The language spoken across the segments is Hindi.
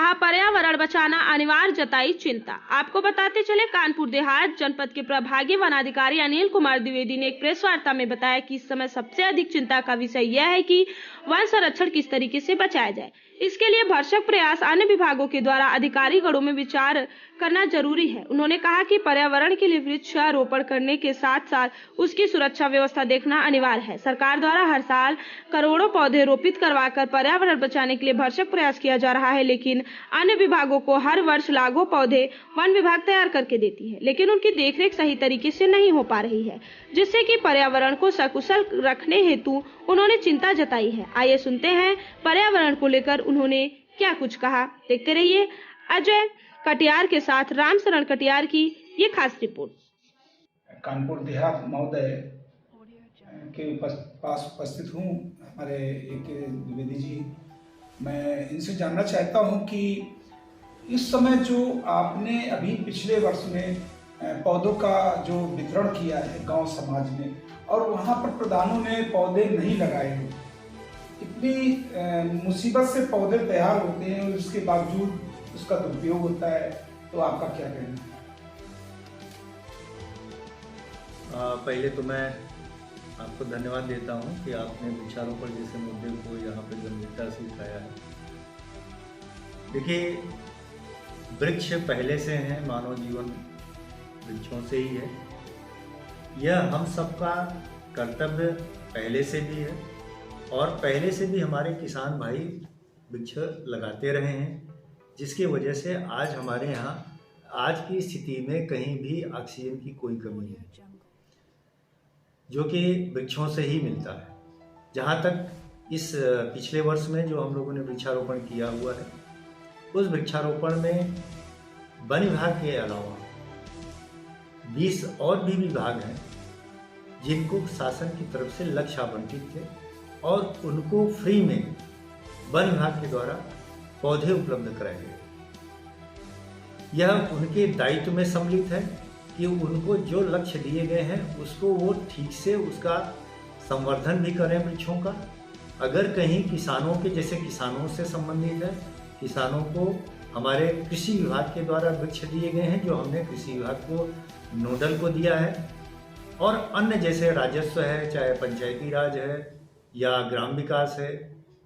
कहा पर्यावरण बचाना अनिवार्य, जताई चिंता। आपको बताते चले कानपुर देहात जनपद के प्रभागी वनाधिकारी अनिल कुमार द्विवेदी ने एक प्रेस वार्ता में बताया कि इस समय सबसे अधिक चिंता का विषय यह है कि वन संरक्षण किस तरीके से बचाया जाए। इसके लिए भरसक प्रयास अन्य विभागों के द्वारा अधिकारी गणों में विचार करना जरूरी है। उन्होंने कहा कि पर्यावरण के लिए वृक्षारोपण करने के साथ साथ उसकी सुरक्षा व्यवस्था देखना अनिवार्य है। सरकार द्वारा हर साल करोड़ों पौधे रोपित करवाकर पर्यावरण बचाने के लिए भरसक प्रयास किया जा रहा है, लेकिन अन्य विभागों को हर वर्ष लाखों पौधे वन विभाग तैयार करके देती है, लेकिन उनकी देखरेख सही तरीके से नहीं हो पा रही है, जिससे कि पर्यावरण को सकुशल रखने हेतु उन्होंने चिंता जताई है। आइए सुनते हैं पर्यावरण को लेकर उन्होंने क्या कुछ कहा। देखते रहिए अजय कटियार के साथ रामशरण कटियार की ये खास रिपोर्ट। कानपुर देहात महोदय के पास उपस्थित हूँ, हमारे एक द्विवेदी जी। मैं इनसे जानना चाहता हूँ कि इस समय जो आपने अभी पिछले वर्ष में पौधों का जो वितरण किया है गांव समाज में, और वहाँ पर प्रधानों ने पौधे नहीं लगाए हैं, इतनी मुसीबत से पौधे तैयार होते हैं और उसके बावजूद उसका दुरुपयोग होता है, तो आपका क्या कहना है? पहले तो मैं आपको धन्यवाद देता हूं कि आपने वृक्षारोपण जैसे मुद्दे को यहाँ पर गंभीरता से उठाया है। देखिए, वृक्ष पहले से हैं, मानव जीवन वृक्षों से ही है। यह हम सबका कर्तव्य पहले से भी है और पहले से भी हमारे किसान भाई वृक्ष लगाते रहे हैं, जिसकी वजह से आज हमारे यहाँ आज की स्थिति में कहीं भी ऑक्सीजन की कोई कमी नहीं है, जो कि वृक्षों से ही मिलता है। जहाँ तक इस पिछले वर्ष में जो हम लोगों ने वृक्षारोपण किया हुआ है, उस वृक्षारोपण में वन विभाग के अलावा 20 और भी विभाग हैं जिनको शासन की तरफ से लक्ष्य आवंटित थे और उनको फ्री में वन विभाग के द्वारा पौधे उपलब्ध कराए गए। यह उनके दायित्व में सम्मिलित है कि उनको जो लक्ष्य दिए गए हैं उसको वो ठीक से उसका संवर्धन भी करें वृक्षों का। अगर कहीं किसानों के जैसे किसानों से संबंधित है, किसानों को हमारे कृषि विभाग के द्वारा वृक्ष दिए गए हैं जो हमने कृषि विभाग को नोडल को दिया है, और अन्य जैसे राजस्व है, चाहे पंचायती राज है या ग्राम विकास है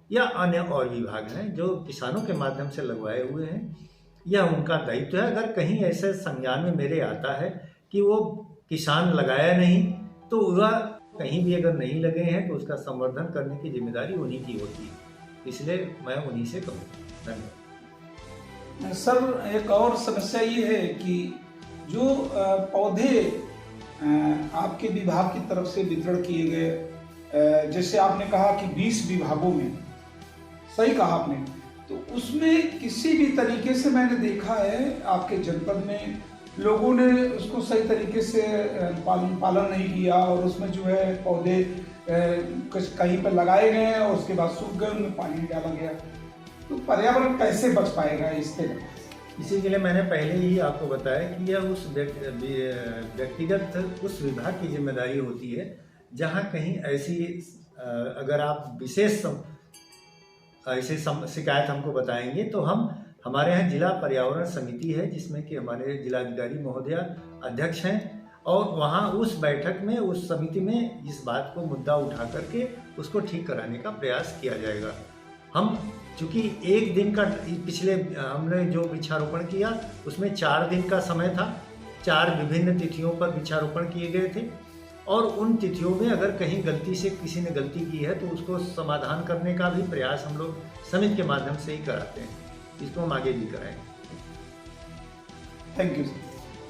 या अन्य और विभाग हैं जो किसानों के माध्यम से लगवाए हुए हैं। यह उनका दायित्व है। अगर कहीं ऐसे संज्ञान में मेरे आता है कि वो किसान लगाया नहीं, तो वह कहीं भी अगर नहीं लगे हैं तो उसका संवर्धन करने की जिम्मेदारी उन्हीं की होती है, इसलिए मैं उन्हीं से कहूँगा। धन्यवाद। सर, एक और समस्या ये है कि जो पौधे आपके विभाग की तरफ से वितरण किए गए, जैसे आपने कहा कि 20 विभागों में, सही कहा आपने, तो उसमें किसी भी तरीके से मैंने देखा है आपके जनपद में लोगों ने उसको सही तरीके से पालन नहीं किया, और उसमें जो है पौधे कहीं पर लगाए गए हैं और उसके बाद सूख गए, उनमें पानी नहीं डाला गया। तो पर्यावरण कैसे बच पाएगा इससे? इसी के लिए मैंने पहले ही आपको बताया कि यह उस व्यक्तिगत उस विभाग की जिम्मेदारी होती है जहाँ कहीं ऐसी अगर आप विशेष ऐसे शिकायत हमको बताएंगे तो हम हमारे यहाँ जिला पर्यावरण समिति है जिसमें कि हमारे जिलाधिकारी महोदय अध्यक्ष हैं, और वहाँ उस बैठक में उस समिति में इस बात को मुद्दा उठा करके उसको ठीक कराने का प्रयास किया जाएगा। हम चूँकि एक दिन का पिछले हमने जो वृक्षारोपण किया उसमें 4 दिन का समय था, 4 विभिन्न तिथियों पर वृक्षारोपण किए गए थे, और उन तिथियों में अगर कहीं गलती से किसी ने गलती की है तो उसको समाधान करने का भी प्रयास हम लोग समिति के माध्यम से ही कराते हैं। इसको हम आगे भी कराएंगे। Thank you.